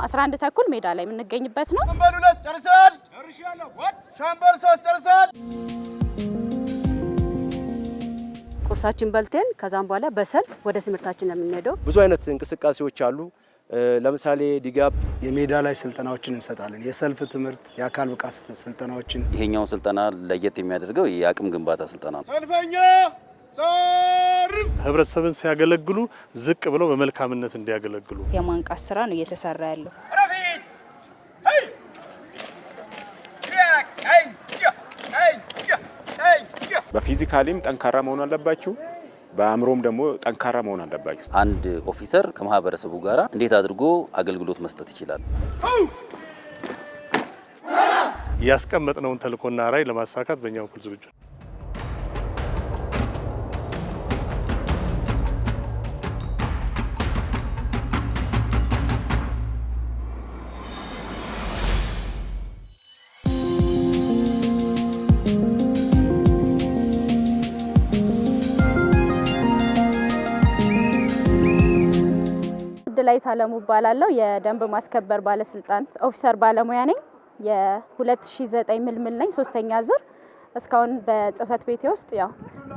11 ተኩል ሜዳ ላይ የምንገኝበት ነው። ሻምበል 2 ጨርሰናል። ጨርሻለሁ። ሻምበል 3 ጨርሰናል። ቁርሳችን በልተን ከዛም በኋላ በሰልፍ ወደ ትምህርታችን ነው የምንሄደው። ብዙ አይነት እንቅስቃሴዎች አሉ። ለምሳሌ ዲጋፕ የሜዳ ላይ ስልጠናዎችን እንሰጣለን። የሰልፍ ትምህርት፣ የአካል ብቃት ስልጠናዎችን። ይሄኛው ስልጠና ለየት የሚያደርገው የአቅም ግንባታ ስልጠና ነው። ሰልፈኛ ሰርፍ ህብረተሰብን ሲያገለግሉ ዝቅ ብለው በመልካምነት እንዲያገለግሉ የማንቃት ስራ ነው እየተሰራ ያለው። ረፊት በፊዚካሊም ጠንካራ መሆን አለባችሁ፣ በአእምሮም ደግሞ ጠንካራ መሆን አለባችሁ። አንድ ኦፊሰር ከማህበረሰቡ ጋር እንዴት አድርጎ አገልግሎት መስጠት ይችላል? ያስቀመጥነውን ተልእኮና ራዕይ ለማሳካት በእኛ በኩል ዝግጁ። ላይ ታለሙ ባላለው የደንብ ማስከበር ባለስልጣን ኦፊሰር ባለሙያ ነኝ። የ2009 ምልምል ነኝ። 3ኛ ዙር እስካሁን በጽህፈት ቤቴ ውስጥ ያው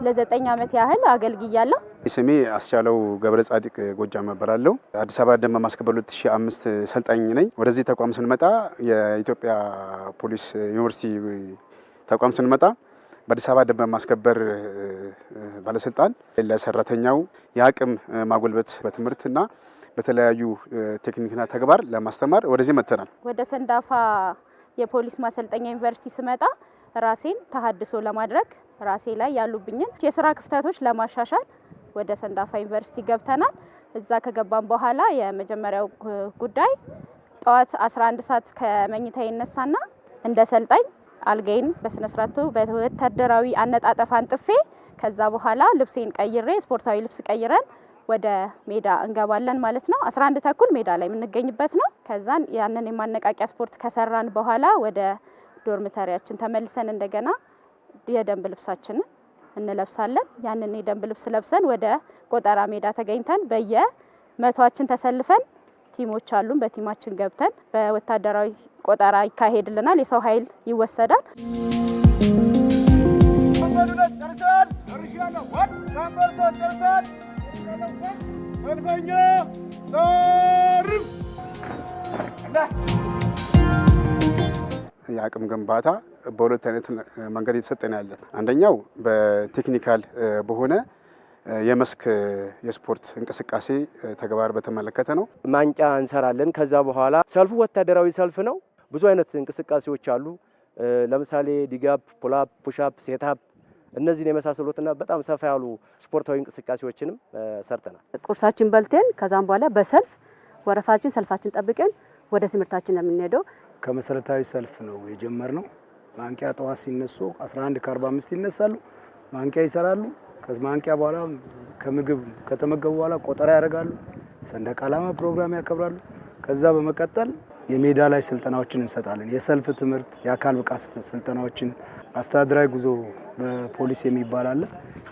ለ9 ዓመት ያህል አገልግያለሁ። ስሜ አስቻለው ገብረ ጻድቅ ጎጃም እባላለሁ። አዲስ አበባ ደንብ ማስከበር 2005 ሰልጣኝ ነኝ። ወደዚህ ተቋም ስንመጣ የኢትዮጵያ ፖሊስ ዩኒቨርሲቲ ተቋም ስንመጣ በአዲስ አበባ ደንብ ማስከበር ባለስልጣን ለሰራተኛው የአቅም ማጎልበት በትምህርትና በተለያዩ ቴክኒክና ተግባር ለማስተማር ወደዚህ መጥተናል። ወደ ሰንዳፋ የፖሊስ ማሰልጠኛ ዩኒቨርሲቲ ስመጣ ራሴን ተሃድሶ ለማድረግ ራሴ ላይ ያሉብኝን የስራ ክፍተቶች ለማሻሻል ወደ ሰንዳፋ ዩኒቨርሲቲ ገብተናል። እዛ ከገባን በኋላ የመጀመሪያው ጉዳይ ጠዋት 11 ሰዓት ከመኝታ ይነሳና እንደ ሰልጣኝ አልጋይን በስነ ስርዓቱ በወታደራዊ አነጣጠፍ አንጥፌ ከዛ በኋላ ልብሴን ቀይሬ ስፖርታዊ ልብስ ቀይረን ወደ ሜዳ እንገባለን ማለት ነው። 11 ተኩል ሜዳ ላይ የምንገኝበት ነው። ከዛን ያንን የማነቃቂያ ስፖርት ከሰራን በኋላ ወደ ዶርሚተሪያችን ተመልሰን እንደገና የደንብ ልብሳችንን እንለብሳለን። ያንን የደንብ ልብስ ለብሰን ወደ ቆጠራ ሜዳ ተገኝተን በየመቷችን ተሰልፈን ቲሞች አሉን። በቲማችን ገብተን በወታደራዊ ቆጠራ ይካሄድልናል። የሰው ኃይል ይወሰዳል። ሰልፈኛ ሰርፍ የአቅም ግንባታ በሁለት አይነት መንገድ እየተሰጠን ያለን፣ አንደኛው በቴክኒካል በሆነ የመስክ የስፖርት እንቅስቃሴ ተግባር በተመለከተ ነው። ማንቂያ እንሰራለን። ከዛ በኋላ ሰልፉ ወታደራዊ ሰልፍ ነው። ብዙ አይነት እንቅስቃሴዎች አሉ። ለምሳሌ ዲጋፕ፣ ፑልአፕ፣ ፑሽአፕ፣ ሴትአፕ እነዚህን የመሳሰሉትና በጣም ሰፋ ያሉ ስፖርታዊ እንቅስቃሴዎችንም ሰርተናል። ቁርሳችን በልተን ከዛም በኋላ በሰልፍ ወረፋችን ሰልፋችን ጠብቀን ወደ ትምህርታችን ነው የምንሄደው። ከመሰረታዊ ሰልፍ ነው የጀመርነው። ማንቂያ ጠዋት ሲነሱ 11:45 ይነሳሉ፣ ማንቂያ ይሰራሉ። ከማንቂያ በኋላ ከምግብ ከተመገቡ በኋላ ቆጠራ ያደርጋሉ፣ ሰንደቅ ዓላማ ፕሮግራም ያከብራሉ። ከዛ በመቀጠል የሜዳ ላይ ስልጠናዎችን እንሰጣለን። የሰልፍ ትምህርት፣ የአካል ብቃት ስልጠናዎችን፣ አስተዳደራዊ ጉዞ በፖሊስ የሚባል አለ።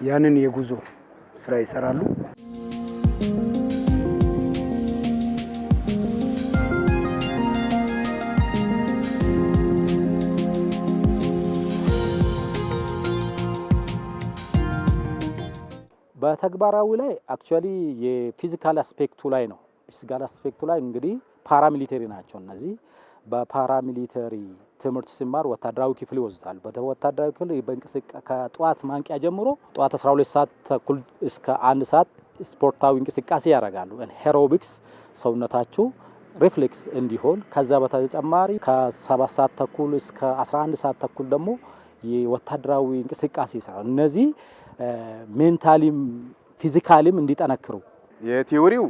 ያንን የጉዞ ስራ ይሰራሉ። በተግባራዊ ላይ አክቹአሊ የፊዚካል አስፔክቱ ላይ ነው። ፊዚካል አስፔክቱ ላይ እንግዲህ ፓራሚሊተሪ ናቸው እነዚህ። በፓራሚሊተሪ ትምህርት ሲማር ወታደራዊ ክፍል ይወስዳል። በወታደራዊ ክፍል ከጠዋት ማንቂያ ጀምሮ ጠዋት 12 ሰዓት ተኩል እስከ 1 ሰዓት ስፖርታዊ እንቅስቃሴ ያደርጋሉ። ኤሮቢክስ ሰውነታችሁ ሪፍሌክስ እንዲሆን። ከዛ በተጨማሪ ከ7 ሰዓት ተኩል እስከ 11 ሰዓት ተኩል ደግሞ የወታደራዊ እንቅስቃሴ ይሰራሉ። እነዚህ ሜንታሊም ፊዚካሊም እንዲጠነክሩ። የቲዮሪው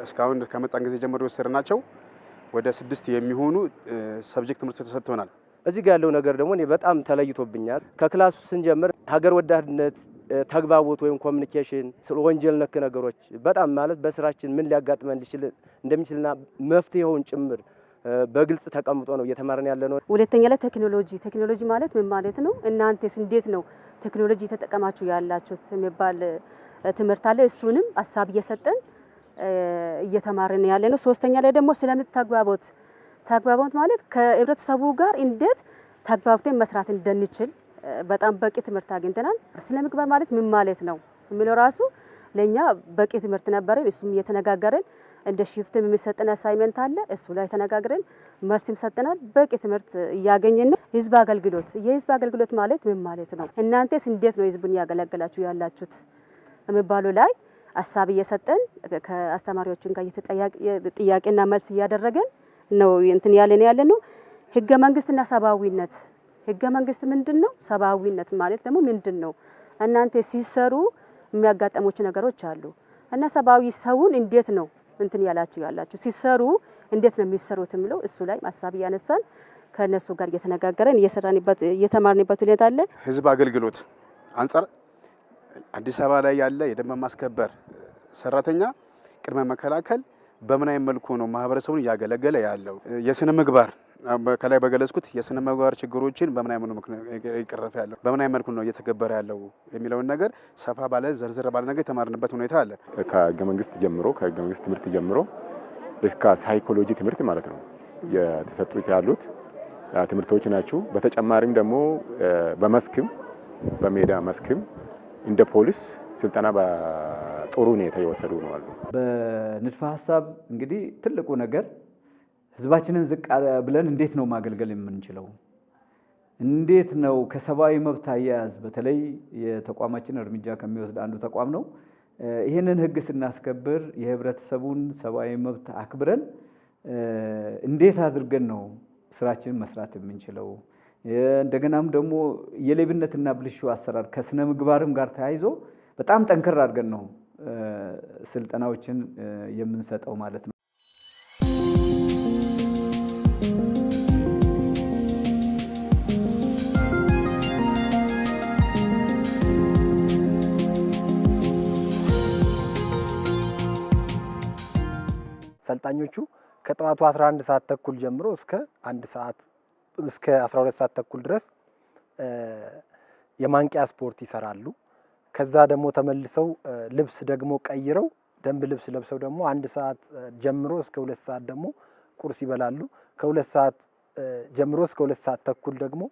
እስካሁን ከመጣን ጊዜ ጀምሮ ወሰድናቸው ወደ 6 የሚሆኑ ሰብጀክት ትምህርቶች ተሰጥተውናል። እዚህ ጋር ያለው ነገር ደግሞ እኔ በጣም ተለይቶብኛል። ከክላሱ ስንጀምር ሀገር ወዳድነት፣ ተግባቦት ወይም ኮሚኒኬሽን፣ ስለ ወንጀል ነክ ነገሮች በጣም ማለት በስራችን ምን ሊያጋጥመን እንደሚችልና መፍትሄውን ጭምር በግልጽ ተቀምጦ ነው እየተማርን ያለ ነው። ሁለተኛ ላይ ቴክኖሎጂ ማለት ምን ማለት ነው? እናንተስ እንዴት ነው ቴክኖሎጂ ተጠቀማችሁ ያላችሁት የሚባል ትምህርት አለ። እሱንም ሀሳብ እየሰጠን እየተማርን ያለ ነው። ሶስተኛ ላይ ደግሞ ስለምትተግባቦት ተግባቦት ማለት ከህብረተሰቡ ጋር እንዴት ተግባብተን መስራት እንደንችል በጣም በቂ ትምህርት አግኝተናል። ስነ ምግባር ማለት ምን ማለት ነው የሚለው ራሱ ለኛ በቂ ትምህርት ነበረን። እሱም እየተነጋገረን እንደ ሽፍት የሚሰጠን አሳይመንት አለ። እሱ ላይ ተነጋግረን መልስም ሰጠናል። በቂ ትምህርት እያገኘን ነው። ህዝብ አገልግሎት የህዝብ አገልግሎት ማለት ምን ማለት ነው? እናንተስ እንዴት ነው ህዝቡን ያገለግላችሁ ያላችሁት የሚባሉ ላይ ሀሳብ እየሰጠን ከአስተማሪዎችን ጋር ጥያቄና መልስ እያደረገን ነው እንትን ያለ ነው። ህገ መንግስትና ሰብአዊነት ህገ መንግስት ምንድነው? ሰብአዊነት ማለት ደግሞ ምንድነው? እናንተ ሲሰሩ የሚያጋጥሙት ነገሮች አሉ እና ሰብአዊ ሰውን እንዴት ነው እንትን ያላችሁ ሲሰሩ እንዴት ነው የሚሰሩት የሚለው እሱ ላይ ሀሳብ እያነሳን ከነሱ ጋር እየተነጋገረን እየተማርንበት ሁኔታ አለ። ህዝብ አገልግሎት አንጻር አዲስ አበባ ላይ ያለ የደንብ ማስከበር ሰራተኛ ቅድመ መከላከል በምን አይነት መልኩ ነው ማህበረሰቡን እያገለገለ ያለው? የስነ ምግባር ከላይ በገለጽኩት የስነ ምግባር ችግሮችን በምን አይነት መልኩ ይቀረፍ ያለው በምን አይነት መልኩ ነው እየተገበረ ያለው የሚለውን ነገር ሰፋ ባለ ዘርዘር ባለ ነገር የተማርንበት ሁኔታ አለ። ከህገ መንግስት ጀምሮ ከህገ መንግስት ትምህርት ጀምሮ እስከ ሳይኮሎጂ ትምህርት ማለት ነው የተሰጡት ያሉት ትምህርቶች ናቸው። በተጨማሪም ደግሞ በመስክም በሜዳ መስክም እንደ ፖሊስ ስልጠና በጥሩ ሁኔታ የወሰዱ ነው አሉ። በንድፈ ሐሳብ እንግዲህ ትልቁ ነገር ህዝባችንን ዝቅ ብለን እንዴት ነው ማገልገል የምንችለው? እንዴት ነው ከሰብአዊ መብት አያያዝ በተለይ የተቋማችን እርምጃ ከሚወስድ አንዱ ተቋም ነው። ይህንን ህግ ስናስከብር የህብረተሰቡን ሰብአዊ መብት አክብረን እንዴት አድርገን ነው ስራችንን መስራት የምንችለው? እንደገናም ደግሞ የሌብነትና ብልሹ አሰራር ከስነ ምግባርም ጋር ተያይዞ በጣም ጠንከር አድርገን ነው ስልጠናዎችን የምንሰጠው ማለት ነው። ሰልጣኞቹ ከጠዋቱ 11 ሰዓት ተኩል ጀምሮ እስከ 12 ሰዓት ተኩል ድረስ የማንቂያ ስፖርት ይሰራሉ። ከዛ ደግሞ ተመልሰው ልብስ ደግሞ ቀይረው ደንብ ልብስ ለብሰው ደግሞ 1 ሰዓት ጀምሮ እስከ 2 ሰዓት ደግሞ ቁርስ ይበላሉ። ከ2 ሰዓት ጀምሮ እስከ 2 ሰዓት ተኩል ደግሞ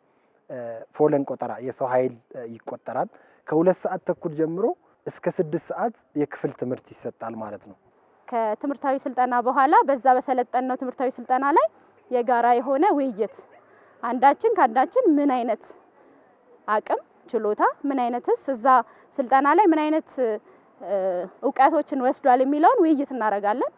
ፎለን ቆጠራ የሰው ኃይል ይቆጠራል። ከ2 ሰዓት ተኩል ጀምሮ እስከ 6 ሰዓት የክፍል ትምህርት ይሰጣል ማለት ነው። ከትምህርታዊ ስልጠና በኋላ በዛ በሰለጠነው ትምህርታዊ ስልጠና ላይ የጋራ የሆነ ውይይት አንዳችን ከአንዳችን ምን አይነት አቅም ችሎታ ምን አይነትስ እዛ ስልጠና ላይ ምን አይነት እውቀቶችን ወስዷል የሚለውን ውይይት እናደርጋለን።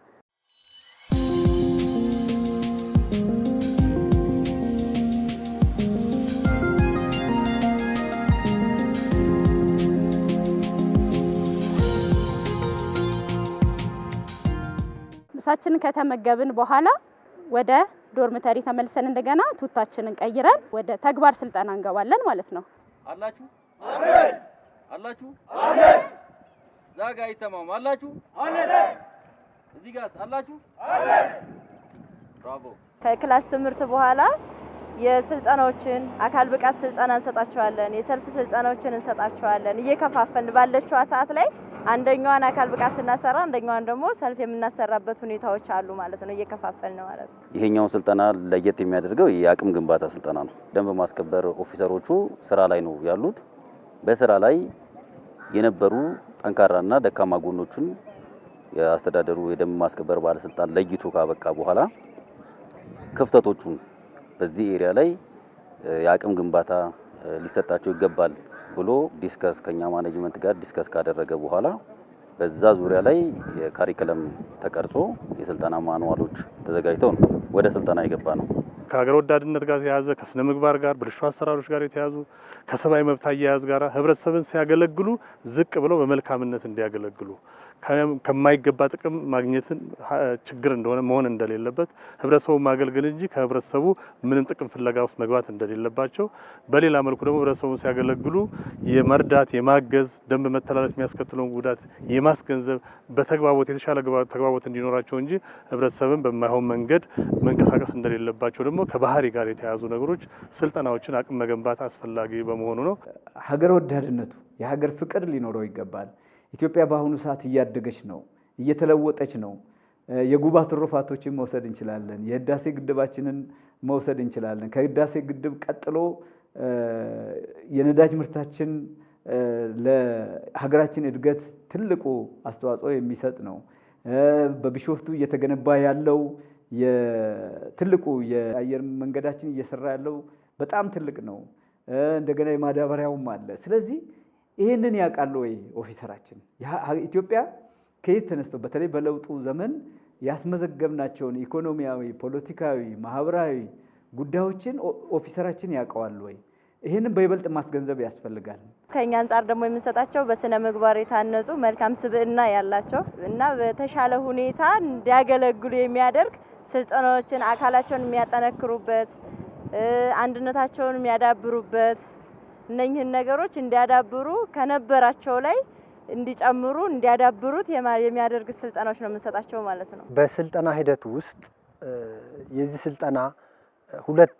ምሳችንን ከተመገብን በኋላ ወደ ዶርምተሪ ተመልሰን እንደገና ቱታችንን ቀይረን ወደ ተግባር ስልጠና እንገባለን ማለት ነው። አላችሁ? አሜን። አላችሁ? አሜን። ዛጋ አይሰማም። አላችሁ? አሜን። እዚህ ጋር አላችሁ? አሜን። ብራቮ። ከክላስ ትምህርት በኋላ የስልጠናዎችን አካል ብቃት ስልጠና እንሰጣቸዋለን። የሰልፍ ስልጠናዎችን እንሰጣቸዋለን። እየከፋፈልን ባለችው ሰዓት ላይ አንደኛዋን አካል ብቃት ስናሰራ አንደኛዋን ደግሞ ሰልፍ የምናሰራበት ሁኔታዎች አሉ ማለት ነው። እየከፋፈልን ነው ማለት ነው። ይሄኛው ስልጠና ለየት የሚያደርገው የአቅም ግንባታ ስልጠና ነው። ደንብ ማስከበር ኦፊሰሮቹ ስራ ላይ ነው ያሉት። በስራ ላይ የነበሩ ጠንካራና ደካማ ጎኖችን የአስተዳደሩ የደንብ ማስከበር ባለስልጣን ለይቶ ካበቃ በኋላ ክፍተቶቹን በዚህ ኤሪያ ላይ የአቅም ግንባታ ሊሰጣቸው ይገባል ብሎ ዲስከስ ከኛ ማኔጅመንት ጋር ዲስከስ ካደረገ በኋላ በዛ ዙሪያ ላይ የካሪኩለም ተቀርጾ የስልጠና ማኑዋሎች ተዘጋጅተው ነው ወደ ስልጠና የገባ ነው። ከሀገር ወዳድነት ጋር የተያያዘ ከስነ ምግባር ጋር ብልሹ አሰራሮች ጋር የተያዙ ከሰብአዊ መብት አያያዝ ጋር ህብረተሰብን ሲያገለግሉ ዝቅ ብለው በመልካምነት እንዲያገለግሉ ከማይገባ ጥቅም ማግኘትን ችግር እንደሆነ መሆን እንደሌለበት ህብረተሰቡ ማገልገል እንጂ ከህብረተሰቡ ምንም ጥቅም ፍለጋ ውስጥ መግባት እንደሌለባቸው፣ በሌላ መልኩ ደግሞ ህብረተሰቡን ሲያገለግሉ የመርዳት የማገዝ ደንብ መተላለፍ የሚያስከትለውን ጉዳት የማስገንዘብ በተግባቦት የተሻለ ተግባቦት እንዲኖራቸው እንጂ ህብረተሰብን በማይሆን መንገድ መንቀሳቀስ እንደሌለባቸው ደግሞ ከባህሪ ጋር የተያዙ ነገሮች ስልጠናዎችን አቅም መገንባት አስፈላጊ በመሆኑ ነው። ሀገር ወዳድነቱ የሀገር ፍቅር ሊኖረው ይገባል። ኢትዮጵያ በአሁኑ ሰዓት እያደገች ነው። እየተለወጠች ነው። የጉባ ትሩፋቶችን መውሰድ እንችላለን። የህዳሴ ግድባችንን መውሰድ እንችላለን። ከህዳሴ ግድብ ቀጥሎ የነዳጅ ምርታችን ለሀገራችን እድገት ትልቁ አስተዋጽኦ የሚሰጥ ነው። በቢሾፍቱ እየተገነባ ያለው ትልቁ የአየር መንገዳችን እየሰራ ያለው በጣም ትልቅ ነው። እንደገና የማዳበሪያውም አለ። ስለዚህ ይህንን ያውቃል ወይ ኦፊሰራችን? ኢትዮጵያ ከየት ተነስቶ በተለይ በለውጡ ዘመን ያስመዘገብናቸውን ኢኮኖሚያዊ፣ ፖለቲካዊ፣ ማህበራዊ ጉዳዮችን ኦፊሰራችን ያውቀዋል ወይ? ይህንን በይበልጥ ማስገንዘብ ያስፈልጋል። ከኛ አንጻር ደግሞ የምንሰጣቸው በስነ ምግባር የታነጹ መልካም ስብዕና ያላቸው እና በተሻለ ሁኔታ እንዲያገለግሉ የሚያደርግ ስልጠናዎችን አካላቸውን የሚያጠነክሩበት፣ አንድነታቸውን የሚያዳብሩበት እነኚህን ነገሮች እንዲያዳብሩ ከነበራቸው ላይ እንዲጨምሩ እንዲያዳብሩት የሚያደርግ ስልጠናዎች ነው የምንሰጣቸው ማለት ነው። በስልጠና ሂደት ውስጥ የዚህ ስልጠና ሁለት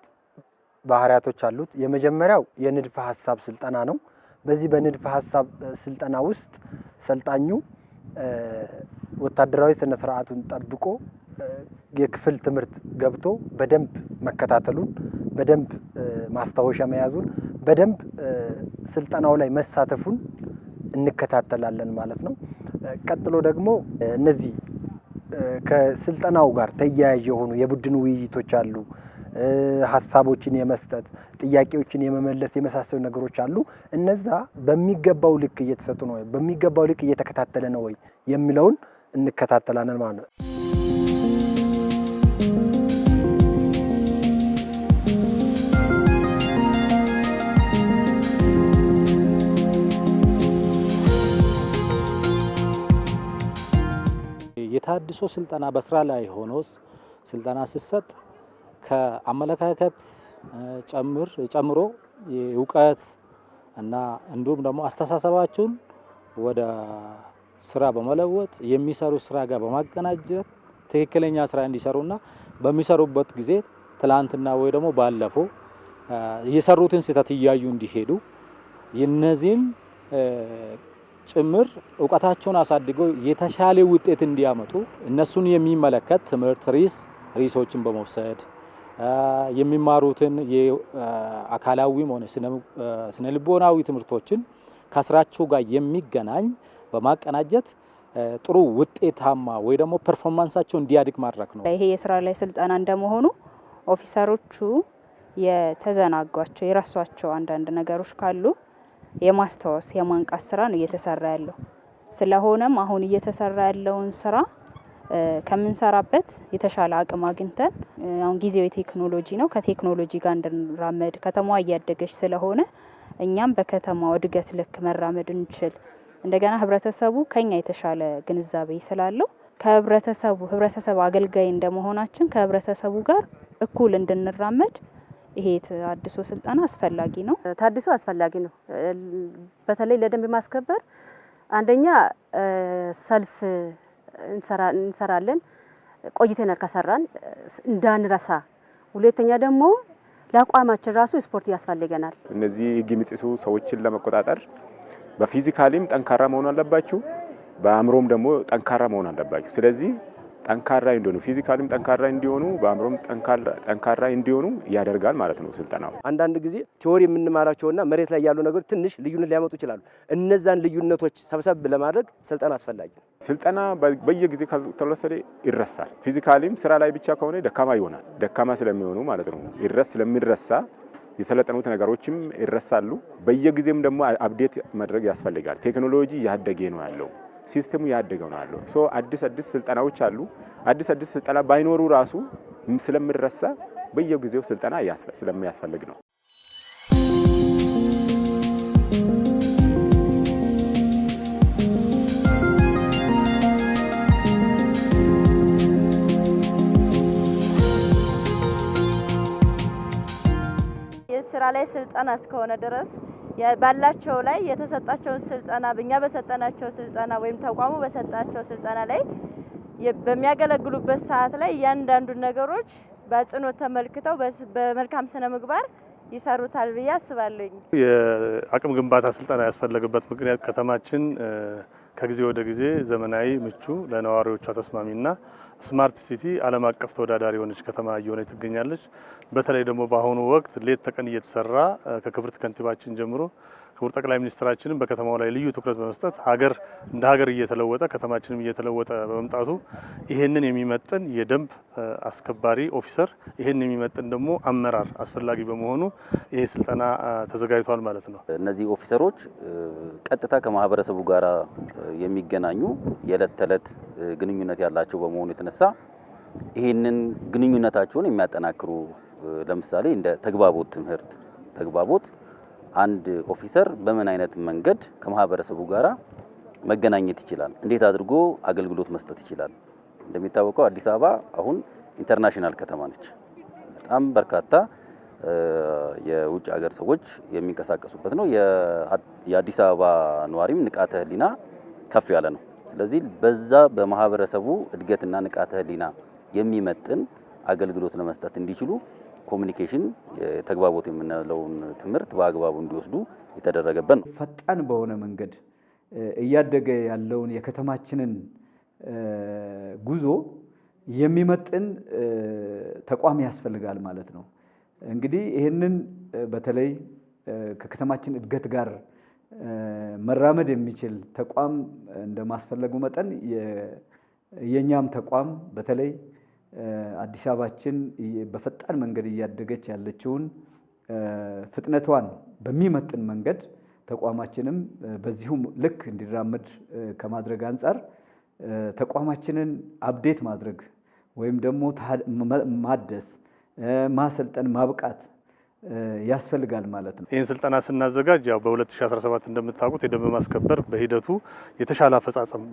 ባህሪያቶች አሉት። የመጀመሪያው የንድፈ ሀሳብ ስልጠና ነው። በዚህ በንድፈ ሀሳብ ስልጠና ውስጥ ሰልጣኙ ወታደራዊ ስነ ስርዓቱን ጠብቆ የክፍል ትምህርት ገብቶ በደንብ መከታተሉን፣ በደንብ ማስታወሻ መያዙን፣ በደንብ ስልጠናው ላይ መሳተፉን እንከታተላለን ማለት ነው። ቀጥሎ ደግሞ እነዚህ ከስልጠናው ጋር ተያያዥ የሆኑ የቡድን ውይይቶች አሉ። ሀሳቦችን የመስጠት ጥያቄዎችን የመመለስ የመሳሰሉ ነገሮች አሉ። እነዛ በሚገባው ልክ እየተሰጡ ነው ወይ፣ በሚገባው ልክ እየተከታተለ ነው ወይ የሚለውን እንከታተላለን ማለት ነው። የታድሶ ስልጠና በስራ ላይ ሆኖ ስልጠና ሲሰጥ ከአመለካከት ጨምሮ የእውቀት እና እንዲሁም ደግሞ አስተሳሰባቸውን ወደ ስራ በመለወጥ የሚሰሩ ስራ ጋር በማቀናጀት ትክክለኛ ስራ እንዲሰሩና በሚሰሩበት ጊዜ ትላንትና ወይ ደግሞ ባለፈው የሰሩትን ስህተት እያዩ እንዲሄዱ የነዚህን ጭምር እውቀታቸውን አሳድገው የተሻለ ውጤት እንዲያመጡ እነሱን የሚመለከት ትምህርት ሪሶችን በመውሰድ የሚማሩትን የአካላዊም ሆነ ስነ ልቦናዊ ትምህርቶችን ከስራቸው ጋር የሚገናኝ በማቀናጀት ጥሩ ውጤታማ ወይ ደግሞ ፐርፎርማንሳቸው እንዲያድግ ማድረግ ነው። ይሄ የስራ ላይ ስልጠና እንደመሆኑ ኦፊሰሮቹ የተዘናጓቸው የራሷቸው አንዳንድ ነገሮች ካሉ የማስታወስ የማንቃት ስራ ነው እየተሰራ ያለው። ስለሆነም አሁን እየተሰራ ያለውን ስራ ከምንሰራበት የተሻለ አቅም አግኝተን አሁን ጊዜው የቴክኖሎጂ ነው፣ ከቴክኖሎጂ ጋር እንድንራመድ ከተማዋ እያደገች ስለሆነ እኛም በከተማው እድገት ልክ መራመድ እንችል። እንደገና ህብረተሰቡ ከኛ የተሻለ ግንዛቤ ስላለው ህብረተሰብ አገልጋይ እንደመሆናችን ከህብረተሰቡ ጋር እኩል እንድንራመድ ይሄ ታድሶ ስልጠና አስፈላጊ ነው። ታድሶ አስፈላጊ ነው። በተለይ ለደንብ ማስከበር አንደኛ ሰልፍ እንሰራለን ቆይተናል ከሰራን እንዳንረሳ። ሁለተኛ ደግሞ ለአቋማችን ራሱ ስፖርት ያስፈልገናል። እነዚህ ህግ የሚጥሱ ሰዎችን ለመቆጣጠር በፊዚካሊም ጠንካራ መሆን አለባችሁ፣ በአእምሮም ደግሞ ጠንካራ መሆን አለባችሁ። ስለዚህ ጠንካራ እንዲሆኑ ፊዚካሊም ጠንካራ እንዲሆኑ በአእምሮም ጠንካራ እንዲሆኑ ያደርጋል ማለት ነው ስልጠናው። አንዳንድ ጊዜ ቲዎሪ የምንማራቸውና መሬት ላይ ያሉ ነገሮች ትንሽ ልዩነት ሊያመጡ ይችላሉ። እነዛን ልዩነቶች ሰብሰብ ለማድረግ ስልጠና አስፈላጊ ነው። ስልጠና በየጊዜ ካልተወሰደ ይረሳል። ፊዚካሊም ስራ ላይ ብቻ ከሆነ ደካማ ይሆናል። ደካማ ስለሚሆኑ ማለት ነው ስለሚረሳ የተለጠኑት ነገሮችም ይረሳሉ። በየጊዜም ደግሞ አፕዴት ማድረግ ያስፈልጋል። ቴክኖሎጂ ያደገ ነው ያለው፣ ሲስተሙ ያደገው ነው ያለው። አዲስ ስልጠናዎች አሉ። አዲስ ስልጠና ባይኖሩ ራሱ ስለሚረሳ በየጊዜው ስልጠና ስለሚያስፈልግ ነው። የስራ ላይ ስልጠና እስከሆነ ድረስ ባላቸው ላይ የተሰጣቸውን ስልጠና በእኛ በሰጠናቸው ስልጠና ወይም ተቋሙ በሰጣቸው ስልጠና ላይ በሚያገለግሉበት ሰዓት ላይ እያንዳንዱን ነገሮች በአጽንኦት ተመልክተው በመልካም ስነ ምግባር ይሰሩታል ብዬ አስባለሁ። የአቅም ግንባታ ስልጠና ያስፈለገበት ምክንያት ከተማችን ከጊዜ ወደ ጊዜ ዘመናዊ፣ ምቹ፣ ለነዋሪዎቿ ተስማሚና ስማርት ሲቲ ዓለም አቀፍ ተወዳዳሪ የሆነች ከተማ እየሆነች ትገኛለች። በተለይ ደግሞ በአሁኑ ወቅት ሌት ተቀን እየተሰራ ከክብርት ከንቲባችን ጀምሮ ክቡር ጠቅላይ ሚኒስትራችንም በከተማው ላይ ልዩ ትኩረት በመስጠት ሀገር እንደ ሀገር እየተለወጠ ከተማችንም እየተለወጠ በመምጣቱ ይሄንን የሚመጥን የደንብ አስከባሪ ኦፊሰር ይሄንን የሚመጥን ደግሞ አመራር አስፈላጊ በመሆኑ ይሄ ስልጠና ተዘጋጅቷል ማለት ነው። እነዚህ ኦፊሰሮች ቀጥታ ከማህበረሰቡ ጋር የሚገናኙ የዕለት ተዕለት ግንኙነት ያላቸው በመሆኑ የተነሳ ይሄንን ግንኙነታቸውን የሚያጠናክሩ ለምሳሌ እንደ ተግባቦት ትምህርት ተግባቦት አንድ ኦፊሰር በምን አይነት መንገድ ከማህበረሰቡ ጋራ መገናኘት ይችላል፣ እንዴት አድርጎ አገልግሎት መስጠት ይችላል። እንደሚታወቀው አዲስ አበባ አሁን ኢንተርናሽናል ከተማ ነች። በጣም በርካታ የውጭ ሀገር ሰዎች የሚንቀሳቀሱበት ነው። የአዲስ አበባ ነዋሪም ንቃተ ህሊና ከፍ ያለ ነው። ስለዚህ በዛ በማህበረሰቡ እድገትና ንቃተ ህሊና የሚመጥን አገልግሎት ለመስጠት እንዲችሉ ኮሙኒኬሽን ተግባቦት የምንለውን ትምህርት በአግባቡ እንዲወስዱ የተደረገበት ነው። ፈጣን በሆነ መንገድ እያደገ ያለውን የከተማችንን ጉዞ የሚመጥን ተቋም ያስፈልጋል ማለት ነው። እንግዲህ ይህንን በተለይ ከከተማችን እድገት ጋር መራመድ የሚችል ተቋም እንደማስፈለጉ መጠን የኛም ተቋም በተለይ አዲስ አበባችን በፈጣን መንገድ እያደገች ያለችውን ፍጥነቷን በሚመጥን መንገድ ተቋማችንም በዚሁ ልክ እንዲራመድ ከማድረግ አንጻር ተቋማችንን አፕዴት ማድረግ ወይም ደግሞ ማደስ፣ ማሰልጠን፣ ማብቃት ያስፈልጋል ማለት ነው። ይህን ስልጠና ስናዘጋጅ ያው በ2017 እንደምታውቁት የደንብ ማስከበር በሂደቱ የተሻለ አፈጻጸም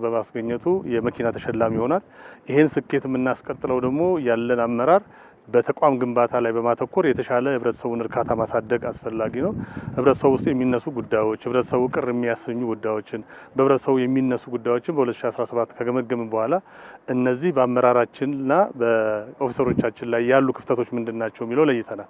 በማስገኘቱ የመኪና ተሸላሚ ይሆናል። ይህን ስኬት የምናስቀጥለው ደግሞ ያለን አመራር በተቋም ግንባታ ላይ በማተኮር የተሻለ ህብረተሰቡን እርካታ ማሳደግ አስፈላጊ ነው። ህብረተሰቡ ውስጥ የሚነሱ ጉዳዮች፣ ህብረተሰቡ ቅር የሚያሰኙ ጉዳዮችን፣ በህብረተሰቡ የሚነሱ ጉዳዮችን በ2017 ከገመገምን በኋላ እነዚህ በአመራራችንና በኦፊሰሮቻችን ላይ ያሉ ክፍተቶች ምንድናቸው የሚለው ለይተናል።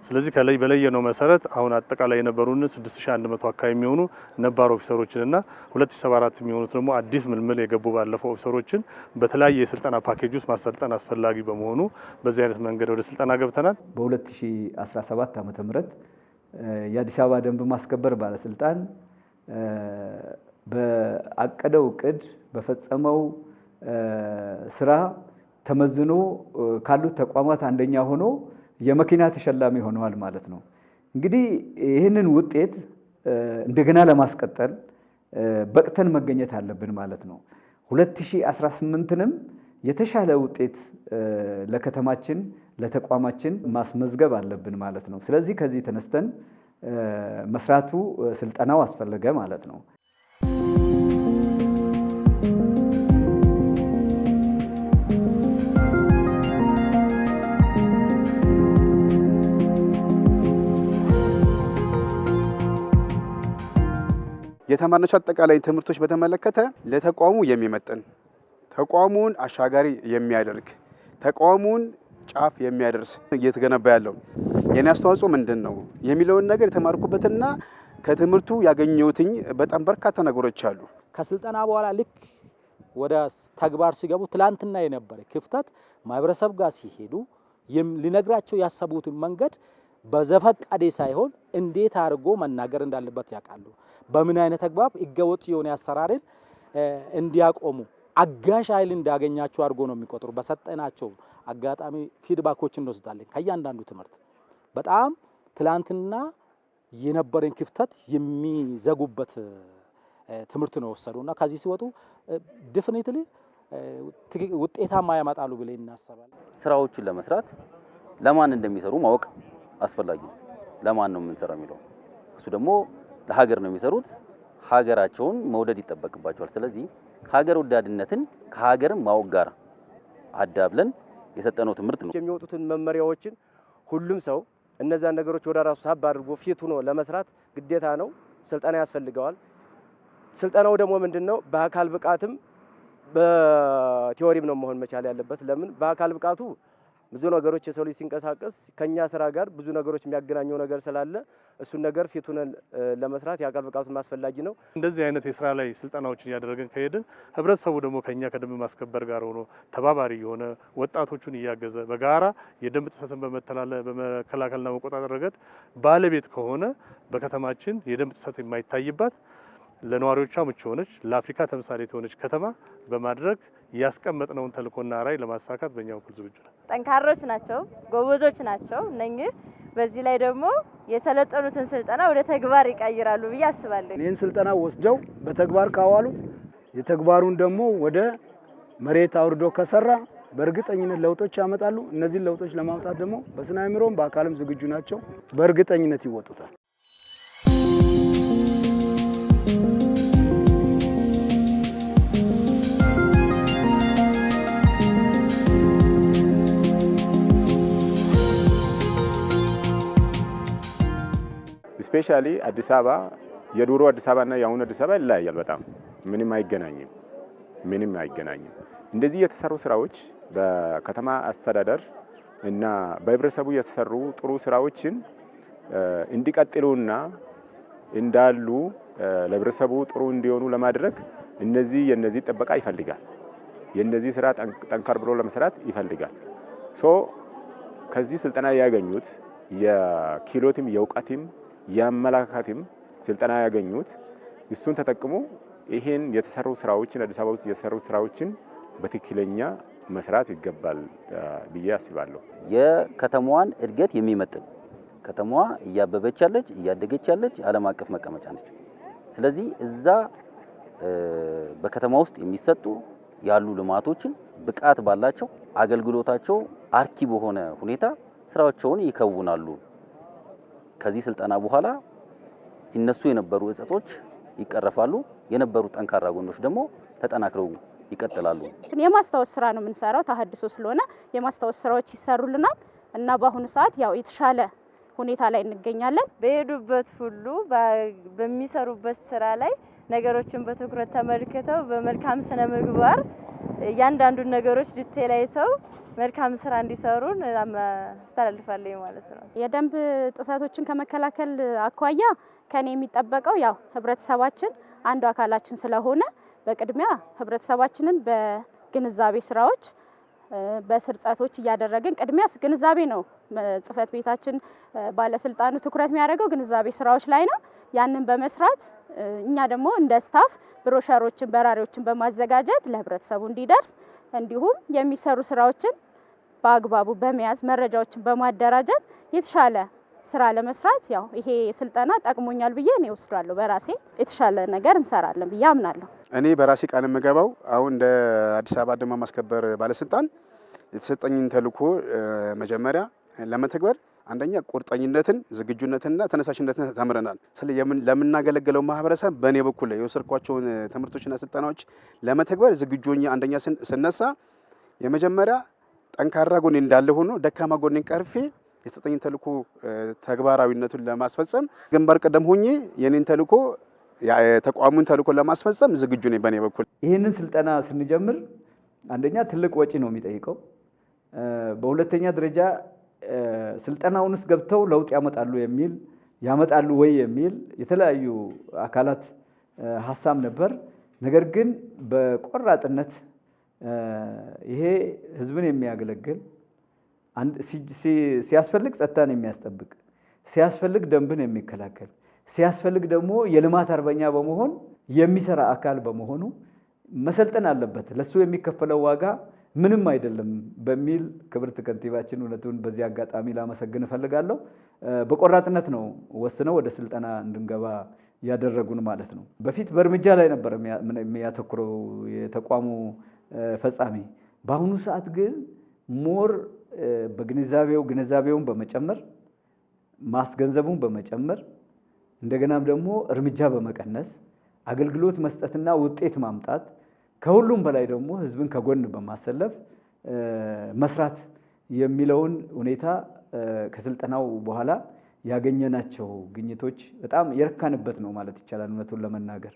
ስለዚህ ከላይ በለየነው መሰረት አሁን አጠቃላይ የነበሩን 6100 አካባቢ የሚሆኑ ነባር ኦፊሰሮችንና 2074 የሚሆኑት ደግሞ አዲስ ምልምል የገቡ ባለፈው ኦፊሰሮችን በተለያየ የስልጠና ፓኬጅ ውስጥ ማሰልጠን አስፈላጊ በመሆኑ በዚህ አይነት መንገድ ወደ ስልጠና ገብተናል። በ2017 ዓ.ም የአዲስ አበባ ደንብ ማስከበር ባለስልጣን በአቀደው እቅድ በፈጸመው ስራ ተመዝኖ ካሉት ተቋማት አንደኛ ሆኖ የመኪና ተሸላሚ ሆነዋል ማለት ነው። እንግዲህ ይህንን ውጤት እንደገና ለማስቀጠል በቅተን መገኘት አለብን ማለት ነው። 2018ንም የተሻለ ውጤት ለከተማችን ለተቋማችን ማስመዝገብ አለብን ማለት ነው። ስለዚህ ከዚህ ተነስተን መስራቱ ስልጠናው አስፈለገ ማለት ነው። የተማርናቸው አጠቃላይ ትምህርቶች በተመለከተ ለተቋሙ የሚመጥን ተቋሙን አሻጋሪ የሚያደርግ ተቋሙን ጫፍ የሚያደርስ እየተገነባ ያለው የኔ አስተዋጽኦ ምንድን ነው የሚለውን ነገር የተማርኩበትና ከትምህርቱ ያገኘሁትኝ በጣም በርካታ ነገሮች አሉ። ከስልጠና በኋላ ልክ ወደ ተግባር ሲገቡ ትላንትና የነበረ ክፍተት ማህበረሰብ ጋር ሲሄዱ ሊነግራቸው ያሰቡትን መንገድ በዘፈቀደ ሳይሆን እንዴት አድርጎ መናገር እንዳለበት ያውቃሉ። በምን አይነት አግባብ ህገወጥ የሆነ አሰራርን እንዲያቆሙ አጋዥ ኃይል እንዳገኛቸው አድርጎ ነው የሚቆጥሩ። በሰጠናቸው አጋጣሚ ፊድባኮችን እንወስዳለን። ከእያንዳንዱ ትምህርት በጣም ትላንትና የነበረን ክፍተት የሚዘጉበት ትምህርት ነው ወሰዱና ከዚህ ሲወጡ ዴፊኒትሊ ውጤታማ ያመጣሉ ብለን እናስባለን። ስራዎችን ለመስራት ለማን እንደሚሰሩ ማወቅ አስፈላጊ ነው። ለማን ነው የምንሰራው የሚለው እሱ ደግሞ ለሀገር ነው የሚሰሩት። ሀገራቸውን መውደድ ይጠበቅባቸዋል። ስለዚህ ሀገር ወዳድነትን ከሀገር ማወቅ ጋር አዳብለን የሰጠነው ትምህርት ነው። የሚወጡትን መመሪያዎችን ሁሉም ሰው እነዛን ነገሮች ወደ ራሱ ሳብ አድርጎ ፊት ሆኖ ለመስራት ግዴታ ነው። ስልጠና ያስፈልገዋል። ስልጠናው ደግሞ ምንድነው? በአካል ብቃትም በቲዮሪም ነው መሆን መቻል ያለበት። ለምን በአካል ብቃቱ ብዙ ነገሮች የሰው ልጅ ሲንቀሳቀስ ከኛ ስራ ጋር ብዙ ነገሮች የሚያገናኘው ነገር ስላለ እሱን ነገር ፊቱን ለመስራት የአካል ብቃቱን ማስፈላጊ ነው። እንደዚህ አይነት የስራ ላይ ስልጠናዎችን እያደረግን ከሄድን ህብረተሰቡ ደግሞ ከኛ ከደንብ ማስከበር ጋር ሆኖ ተባባሪ የሆነ ወጣቶቹን እያገዘ በጋራ የደንብ ጥሰትን በመከላከልና መቆጣጠር ረገድ ባለቤት ከሆነ በከተማችን የደንብ ጥሰት የማይታይባት ለነዋሪዎቿ ምቹ ሆነች ለአፍሪካ ተምሳሌት የሆነች ከተማ በማድረግ ያስቀመጥነውን ተልእኮና ራዕይ ለማሳካት በእኛ በኩል ዝግጁ ነን። ጠንካሮች ናቸው፣ ጎበዞች ናቸው እነኚህ። በዚህ ላይ ደግሞ የሰለጠኑትን ስልጠና ወደ ተግባር ይቀይራሉ ብዬ አስባለሁ። ይህን ስልጠና ወስደው በተግባር ካዋሉት የተግባሩን ደግሞ ወደ መሬት አውርዶ ከሰራ በእርግጠኝነት ለውጦች ያመጣሉ። እነዚህን ለውጦች ለማምጣት ደግሞ በስነ አእምሮም በአካልም ዝግጁ ናቸው። በእርግጠኝነት ይወጡታል። ስፔሻሊ አዲስ አበባ የዱሮ አዲስ አበባና የአሁኑ አዲስ አበባ ይለያያል። በጣም ምንም አይገናኝም። እንደዚህ የተሰሩ ስራዎች በከተማ አስተዳደር እና በህብረተሰቡ የተሰሩ ጥሩ ስራዎችን እንዲቀጥሉና እንዳሉ ለህብረተሰቡ ጥሩ እንዲሆኑ ለማድረግ የነዚህ ጥበቃ ይፈልጋል። የነዚህ ስራ ጠንከር ብሎ ለመስራት ይፈልጋል። ከዚህ ስልጠና ያገኙት የኪሎትም የእውቀትም የአመለካከትም ስልጠና ያገኙት እሱን ተጠቅሞ ይሄን የተሰሩ ስራዎችን አዲስ አበባ ውስጥ የተሰሩ ስራዎችን በትክክለኛ መስራት ይገባል ብዬ አስባለሁ። የከተማዋን እድገት የሚመጥን ከተማዋ እያበበች ያለች እያደገች ያለች ዓለም አቀፍ መቀመጫ ነች። ስለዚህ እዛ በከተማ ውስጥ የሚሰጡ ያሉ ልማቶችን ብቃት ባላቸው አገልግሎታቸው አርኪ በሆነ ሁኔታ ስራዎቻቸውን ይከውናሉ። ከዚህ ስልጠና በኋላ ሲነሱ የነበሩ እጸጾች ይቀረፋሉ። የነበሩ ጠንካራ ጎኖች ደግሞ ተጠናክረው ይቀጥላሉ። የማስታወስ ስራ ነው የምንሰራው። ተሐድሶ ስለሆነ የማስታወስ ስራዎች ይሰሩልናል እና በአሁኑ ሰዓት ያው የተሻለ ሁኔታ ላይ እንገኛለን። በሄዱበት ሁሉ በሚሰሩበት ስራ ላይ ነገሮችን በትኩረት ተመልክተው በመልካም ስነ ምግባር እያንዳንዱን ነገሮች ዲቴል አይተው መልካም ስራ እንዲሰሩን አስተላልፋለሁ ማለት ነው። የደንብ ጥሰቶችን ከመከላከል አኳያ ከኔ የሚጠበቀው ያው ህብረተሰባችን አንዱ አካላችን ስለሆነ በቅድሚያ ህብረተሰባችንን በግንዛቤ ስራዎች በስርጸቶች እያደረግን ቅድሚያ ግንዛቤ ነው ጽህፈት ቤታችን ባለስልጣኑ ትኩረት የሚያደርገው ግንዛቤ ስራዎች ላይ ነው። ያንን በመስራት እኛ ደግሞ እንደ ስታፍ ብሮሸሮችን በራሪዎችን በማዘጋጀት ለህብረተሰቡ እንዲደርስ እንዲሁም የሚሰሩ ስራዎችን በአግባቡ በመያዝ መረጃዎችን በማደራጀት የተሻለ ስራ ለመስራት ያው ይሄ ስልጠና ጠቅሞኛል ብዬ እኔ ወስዳለሁ። በራሴ የተሻለ ነገር እንሰራለን ብዬ አምናለሁ። እኔ በራሴ ቃል የምገባው አሁን እንደ አዲስ አበባ ደንብ ማስከበር ባለስልጣን የተሰጠኝን ተልዕኮ መጀመሪያ ለመተግበር አንደኛ ቁርጠኝነትን፣ ዝግጁነትንና ተነሳሽነትን ተምረናል። ለምናገለግለው ማህበረሰብ በእኔ በኩል የወሰድኳቸውን ትምህርቶችና ስልጠናዎች ለመተግበር ዝግጁ ሆኜ አንደኛ ስነሳ የመጀመሪያ ጠንካራ ጎኔ እንዳለ ሆኖ ደካማ ጎኔን ቀርፌ የተሰጠኝን ተልዕኮ ተግባራዊነቱን ለማስፈጸም ግንባር ቀደም ሆኜ የኔን ተልዕኮ የተቋሙን ተልዕኮ ለማስፈጸም ዝግጁ ነኝ በእኔ በኩል። ይህንን ስልጠና ስንጀምር አንደኛ ትልቅ ወጪ ነው የሚጠይቀው። በሁለተኛ ደረጃ ስልጠናውን ውስጥ ገብተው ለውጥ ያመጣሉ ወይ የሚል የተለያዩ አካላት ሀሳብ ነበር። ነገር ግን በቆራጥነት ይሄ ህዝብን የሚያገለግል ሲያስፈልግ ጸጥታን የሚያስጠብቅ ሲያስፈልግ ደንብን የሚከላከል ሲያስፈልግ ደግሞ የልማት አርበኛ በመሆን የሚሰራ አካል በመሆኑ መሰልጠን አለበት። ለሱ የሚከፈለው ዋጋ ምንም አይደለም በሚል ክብርት ከንቲባችን እውነቱን በዚህ አጋጣሚ ላመሰግን እፈልጋለሁ። በቆራጥነት ነው ወስነው ወደ ስልጠና እንድንገባ ያደረጉን ማለት ነው። በፊት በእርምጃ ላይ ነበር የሚያተኩረው የተቋሙ ፈጻሚ። በአሁኑ ሰዓት ግን ሞር ግንዛቤውን በመጨመር ማስገንዘቡን በመጨመር እንደገናም ደግሞ እርምጃ በመቀነስ አገልግሎት መስጠትና ውጤት ማምጣት ከሁሉም በላይ ደግሞ ህዝብን ከጎን በማሰለፍ መስራት የሚለውን ሁኔታ ከስልጠናው በኋላ ያገኘናቸው ግኝቶች በጣም የረካንበት ነው ማለት ይቻላል እውነቱን ለመናገር።